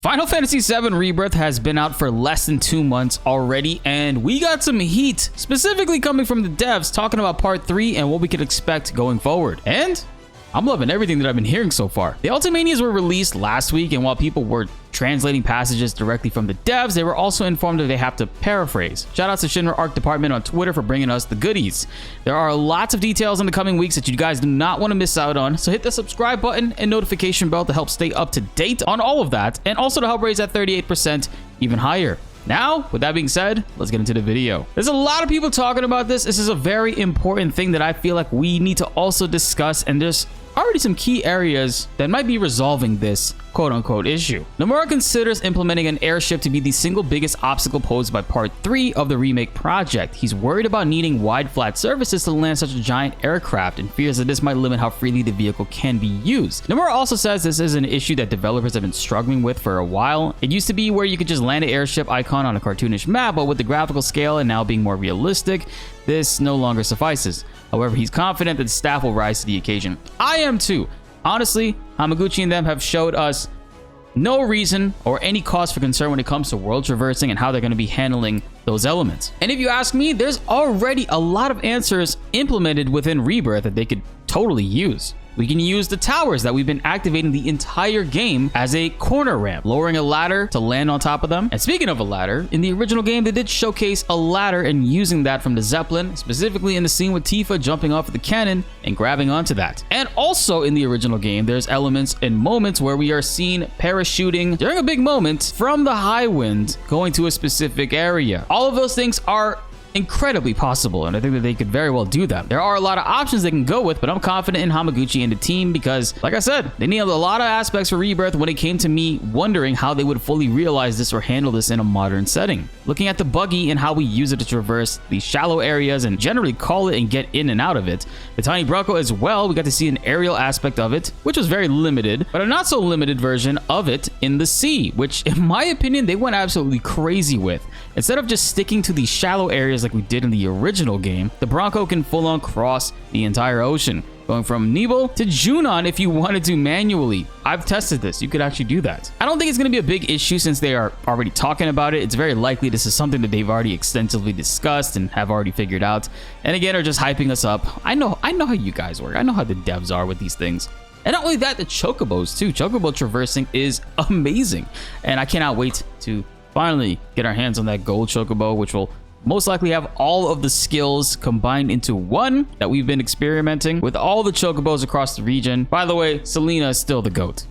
Final Fantasy VII Rebirth has been out for less than 2 months already, and we got some heat, specifically coming from the devs, talking about Part 3 and what we could expect going forward. And I'm loving everything that I've been hearing so far. The Ultimanias were released last week, and while people were translating passages directly from the devs, they were also informed that they have to paraphrase. Shout out to Shinra Art Department on Twitter for bringing us the goodies. There are lots of details in the coming weeks that you guys do not want to miss out on, so hit the subscribe button and notification bell to help stay up to date on all of that, and also to help raise that 38% even higher. Now, with that being said, let's get into the video. There's a lot of people talking about this. This is a very important thing that I feel like we need to also discuss, and there's already some key areas that might be resolving this quote-unquote issue. Nomura considers implementing an airship to be the single biggest obstacle posed by Part 3 of the remake project. He's worried about needing wide flat surfaces to land such a giant aircraft and fears that this might limit how freely the vehicle can be used. Nomura also says this is an issue that developers have been struggling with for a while. It used to be where you could just land an airship icon on a cartoonish map, but with the graphical scale and now being more realistic, this no longer suffices. However, he's confident that the staff will rise to the occasion. I am too. Honestly, Hamaguchi and them have showed us no reason or any cause for concern when it comes to world traversing and how they're going to be handling those elements. And if you ask me, there's already a lot of answers implemented within Rebirth that they could totally use. We can use the towers that we've been activating the entire game as a corner ramp, lowering a ladder to land on top of them. And speaking of a ladder, in the original game, they did showcase a ladder and using that from the Zeppelin, specifically in the scene with Tifa jumping off of the cannon and grabbing onto that. And also in the original game, there's elements and moments where we are seen parachuting during a big moment from the high wind going to a specific area. All of those things are incredibly possible, and I think that they could very well do that. There are a lot of options they can go with, but I'm confident in Hamaguchi and the team because, like I said, they nailed a lot of aspects for Rebirth when it came to me wondering how they would fully realize this or handle this in a modern setting. Looking at the buggy and how we use it to traverse these shallow areas and generally call it and get in and out of it. The Tiny Bronco as well, we got to see an aerial aspect of it, which was very limited, but a not so limited version of it in the sea, which in my opinion, they went absolutely crazy with. Instead of just sticking to these shallow areas like we did in the original game, the Bronco can full-on cross the entire ocean, going from Nibel to Junon if you wanted to manually. I've tested this. You could actually do that. I don't think it's going to be a big issue since they are already talking about it. It's very likely this is something that they've already extensively discussed and have already figured out. And again, are just hyping us up. I know how you guys work. I know how the devs are with these things. And not only that, the chocobos too. Chocobo traversing is amazing. And I cannot wait to finally get our hands on that gold chocobo, which will most likely have all of the skills combined into one that we've been experimenting with all the chocobos across the region. By the way, Selena is still the GOAT.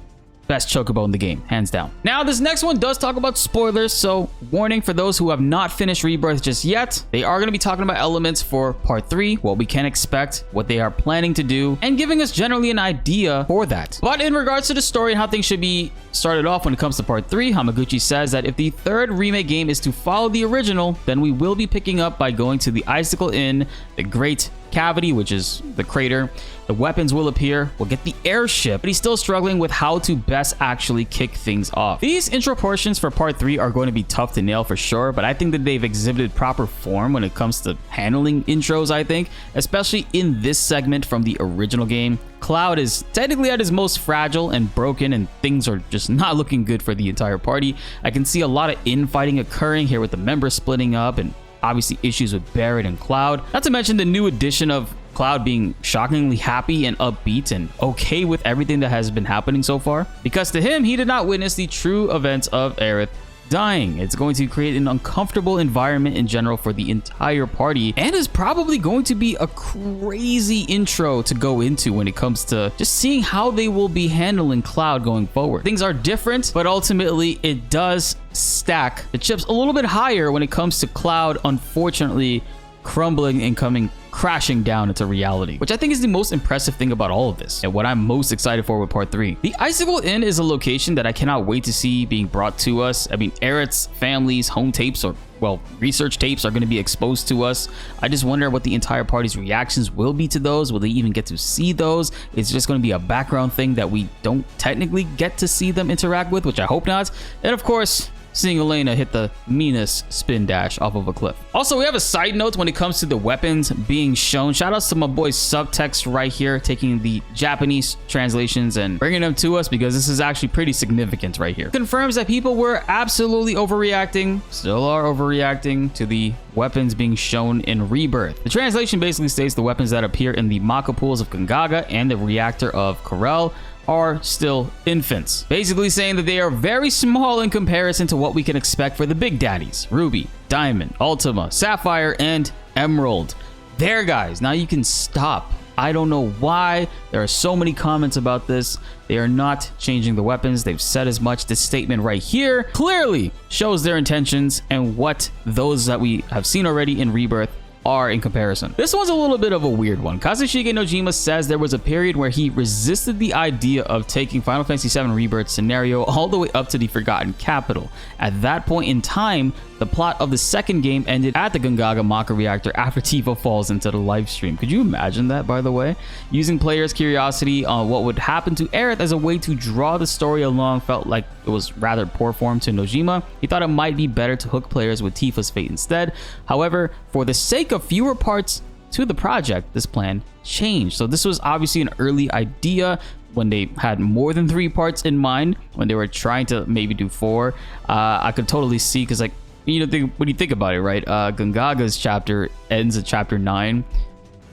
Best chocobo in the game, hands down. Now, this next one does talk about spoilers, so warning for those who have not finished Rebirth just yet. They are going to be talking about elements for Part 3, what we can expect, what they are planning to do, and giving us generally an idea for that. But in regards to the story and how things should be started off when it comes to Part 3, Hamaguchi says that if the third remake game is to follow the original, then we will be picking up by going to the Icicle Inn, the Great Cavity, which is the crater. The weapons will appear. We'll get the airship, but he's still struggling with how to best actually kick things off. These intro portions for Part 3 are going to be tough to nail for sure, but I think that they've exhibited proper form when it comes to handling intros, I think, especially in this segment from the original game. Cloud is technically at his most fragile and broken, and things are just not looking good for the entire party. I can see a lot of infighting occurring here with the members splitting up and obviously issues with Barrett and Cloud. Not to mention the new addition of Cloud being shockingly happy and upbeat and okay with everything that has been happening so far. Because to him, he did not witness the true events of Aerith dying. It's going to create an uncomfortable environment in general for the entire party, and is probably going to be a crazy intro to go into when it comes to just seeing how they will be handling Cloud going forward. Things are different, but ultimately it does stack the chips a little bit higher when it comes to Cloud unfortunately crumbling and coming crashing down into reality, which I think is the most impressive thing about all of this and what I'm most excited for with Part 3. The Icicle Inn is a location that I cannot wait to see being brought to us. I mean, Aerith's family's home tapes, or well, research tapes, are going to be exposed to us. I just wonder what the entire party's reactions will be to those. Will they even get to see those? It's just going to be a background thing that we don't technically get to see them interact with, which I hope not. And of course, seeing Elena hit the meanest spin dash off of a cliff. Also, we have a side note when it comes to the weapons being shown. Shout outs to my boy Subtext right here, taking the Japanese translations and bringing them to us, because this is actually pretty significant right here. Confirms that people were absolutely overreacting, still are overreacting to the weapons being shown in Rebirth. The translation basically states the weapons that appear in the Maka pools of Gongaga and the reactor of Corel are still infants. Basically saying that they are very small in comparison to what we can expect for the big daddies: Ruby, Diamond, Ultima, Sapphire, and Emerald. There, guys, now you can stop. I don't know why there are so many comments about this. They are not changing the weapons. They've said as much. This statement right here clearly shows their intentions and what those that we have seen already in Rebirth are in comparison. This one's a little bit of a weird one. Kazushige Nojima says there was a period where he resisted the idea of taking Final Fantasy VII Rebirth scenario all the way up to the Forgotten Capital. At that point in time, the plot of the second game ended at the Gongaga Maka reactor after Tifa falls into the live stream. Could you imagine that, by the way? Using players' curiosity on what would happen to Aerith as a way to draw the story along felt like it was rather poor form to Nojima. He thought it might be better to hook players with Tifa's fate instead. However, for the sake of fewer parts to the project, this plan changed. So this was obviously an early idea when they had more than 3 parts in mind, when they were trying to maybe do 4. I could totally see, because like, you know, when you think about it, right? Gongaga's chapter ends at chapter 9,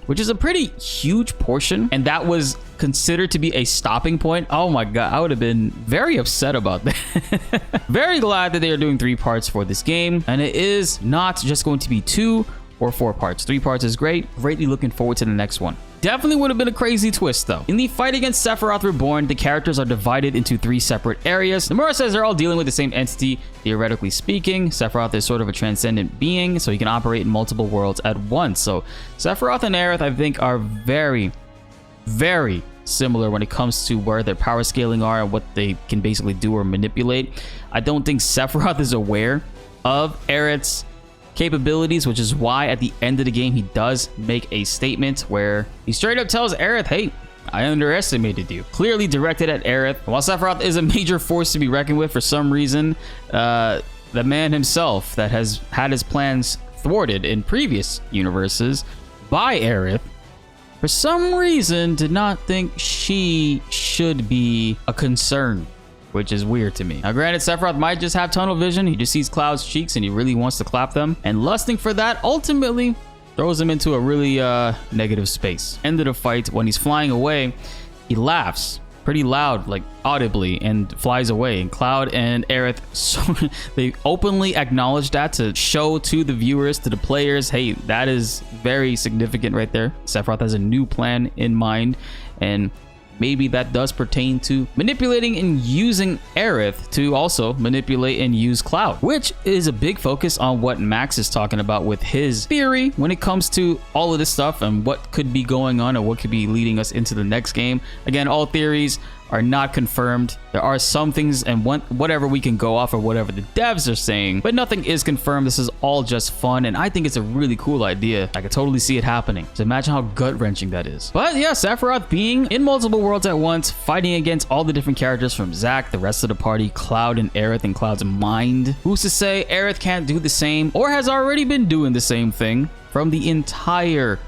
which is a pretty huge portion, and that was considered to be a stopping point. Oh my god, I would have been very upset about that. Very glad that they are doing 3 parts for this game, and it is not just going to be 2 or 4 parts. 3 parts is great. Greatly looking forward to the next one. Definitely would have been a crazy twist though. In the fight against Sephiroth Reborn, the characters are divided into 3 separate areas. Nomura says they're all dealing with the same entity, theoretically speaking. Sephiroth is sort of a transcendent being, so he can operate in multiple worlds at once. So Sephiroth and Aerith, I think, are very, very similar when it comes to where their power scaling are and what they can basically do or manipulate. I don't think Sephiroth is aware of Aerith's capabilities, which is why at the end of the game he does make a statement where he straight up tells Aerith, hey, I underestimated you. Clearly directed at Aerith. While Sephiroth is a major force to be reckoned with, for some reason, the man himself that has had his plans thwarted in previous universes by Aerith, for some reason did not think she should be a concern, which is weird to me. Now granted, Sephiroth might just have tunnel vision. He just sees Cloud's cheeks and he really wants to clap them, and lusting for that ultimately throws him into a really negative space. End of the fight, when he's flying away, he laughs pretty loud, like audibly, and flies away. And Cloud and Aerith, so they openly acknowledge that to show to the viewers, to the players, hey, that is very significant right there. Sephiroth has a new plan in mind, and maybe that does pertain to manipulating and using Aerith to also manipulate and use Cloud, which is a big focus on what Max is talking about with his theory when it comes to all of this stuff and what could be going on and what could be leading us into the next game. Again, all theories are not confirmed. There are some things and whatever we can go off of whatever the devs are saying, but nothing is confirmed. This is all just fun, and I think it's a really cool idea. I could totally see it happening. So imagine how gut-wrenching that is. But yeah, Sephiroth being in multiple worlds at once, fighting against all the different characters from Zack, the rest of the party, Cloud and Aerith, and Cloud's mind. Who's to say Aerith can't do the same, or has already been doing the same thing from the entire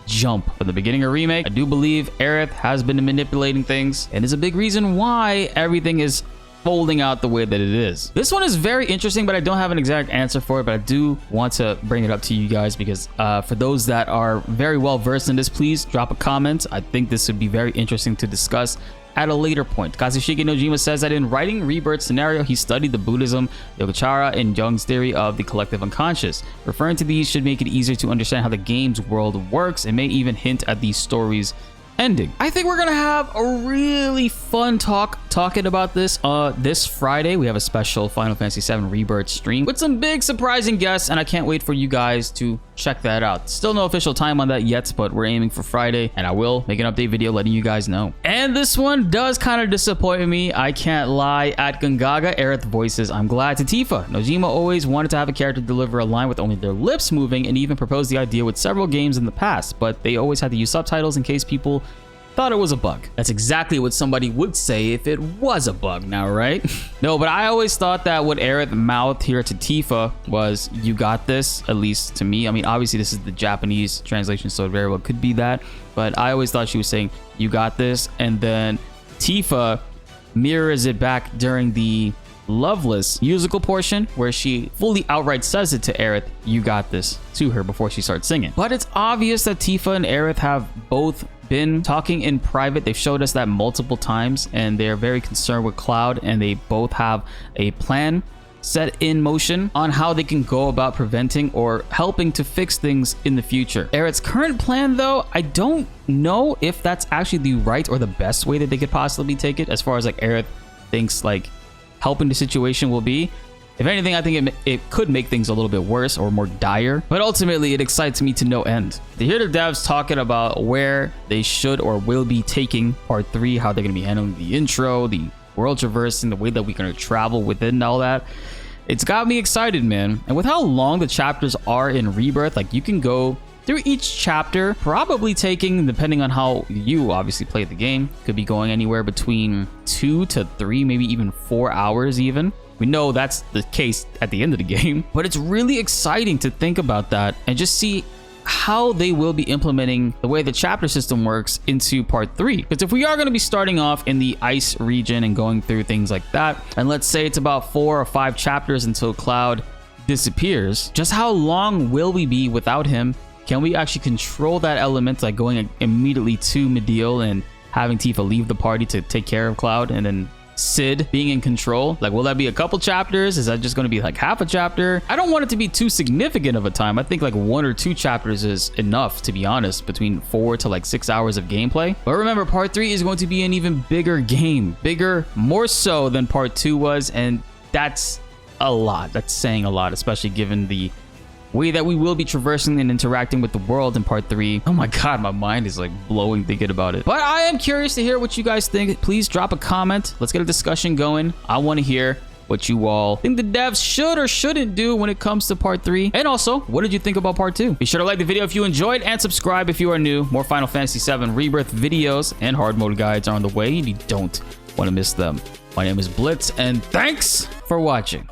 jump from the beginning of Remake? I do believe Aerith has been manipulating things and is a big reason why everything is folding out the way that it is. This one is very interesting, but I don't have an exact answer for it, but I do want to bring it up to you guys because for those that are very well versed in this, please drop a comment. I think this would be very interesting to discuss at a later point. Kazushige Nojima says that in writing Rebirth scenario, he studied the Buddhism, Yogacara, and Jung's theory of the collective unconscious. Referring to these should make it easier to understand how the game's world works and may even hint at these stories ending. I think we're gonna have a really fun talking about this this Friday. We have a special Final Fantasy VII Rebirth stream with some big surprising guests, and I can't wait for you guys to check that out. Still no official time on that yet, but we're aiming for Friday, and I will make an update video letting you guys know. And this one does kind of disappoint me, I can't lie. At Gongaga, Aerith voices I'm glad to Tifa. Nojima always wanted to have a character deliver a line with only their lips moving, and even proposed the idea with several games in the past, but they always had to use subtitles in case people thought it was a bug. That's exactly what somebody would say if it was a bug now, right? No, but I always thought that what Aerith mouthed here to Tifa was, you got this, at least to me. I mean, obviously this is the Japanese translation, so it very well could be that, but I always thought she was saying, you got this, and then Tifa mirrors it back during the Loveless musical portion where she fully outright says it to Aerith, you got this, to her before she starts singing. But it's obvious that Tifa and Aerith have both been talking in private. They've showed us that multiple times, and they're very concerned with Cloud, and they both have a plan set in motion on how they can go about preventing or helping to fix things in the future. Aerith's current plan, though, I don't know if that's actually the right or the best way that they could possibly take it, as far as like Aerith thinks like helping the situation will be. If anything, I think it could make things a little bit worse or more dire, but ultimately it excites me to no end. To hear the devs talking about where they should or will be taking part 3, how they're going to be handling the intro, the world traversing, the way that we're going to travel within all that, it's got me excited, man. And with how long the chapters are in Rebirth, like you can go through each chapter, probably taking, depending on how you obviously play the game, could be going anywhere between 2 to 3, maybe even 4 hours even. We know that's the case at the end of the game, but it's really exciting to think about that and just see how they will be implementing the way the chapter system works into part 3. Because if we are going to be starting off in the ice region and going through things like that, and let's say it's about 4 or 5 chapters until Cloud disappears, just how long will we be without him? Can we actually control that element, like going immediately to Mideel and having Tifa leave the party to take care of Cloud, and then Sid being in control? Like, will that be a couple chapters? Is that just going to be like half a chapter? I don't want it to be too significant of a time. I think like 1 or 2 chapters is enough, to be honest, between 4 to like 6 hours of gameplay. But remember, part 3 is going to be an even bigger game, bigger, more so than part 2 was, and that's a lot. That's saying a lot, especially given the way that we will be traversing and interacting with the world in part 3. Oh my god, my mind is like blowing thinking about it. But I am curious to hear what you guys think. Please drop a comment. Let's get a discussion going. I want to hear what you all think the devs should or shouldn't do when it comes to part 3. And also, what did you think about part 2? Be sure to like the video if you enjoyed and subscribe if you are new. More Final Fantasy VII Rebirth videos and hard mode guides are on the way, and you don't want to miss them. My name is BltzZ, and thanks for watching.